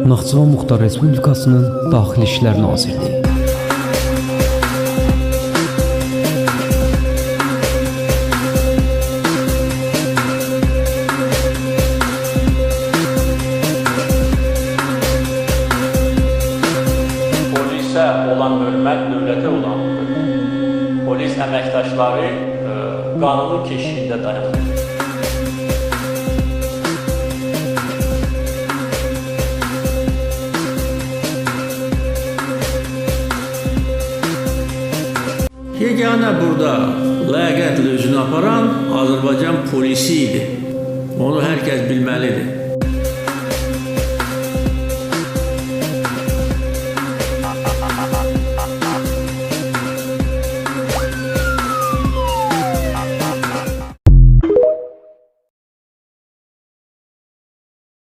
Naxçıvan Muxtar Respublikasının Daxili İşlər Nazirliyi. Polisə olan hörmət dövlətə olan polis əməkdaşları qanunun keşiyində dayanır. Yeganə burada ləyaqətlə özünü aparan Azərbaycan polisi idi. Onu hər kəs bilməlidir.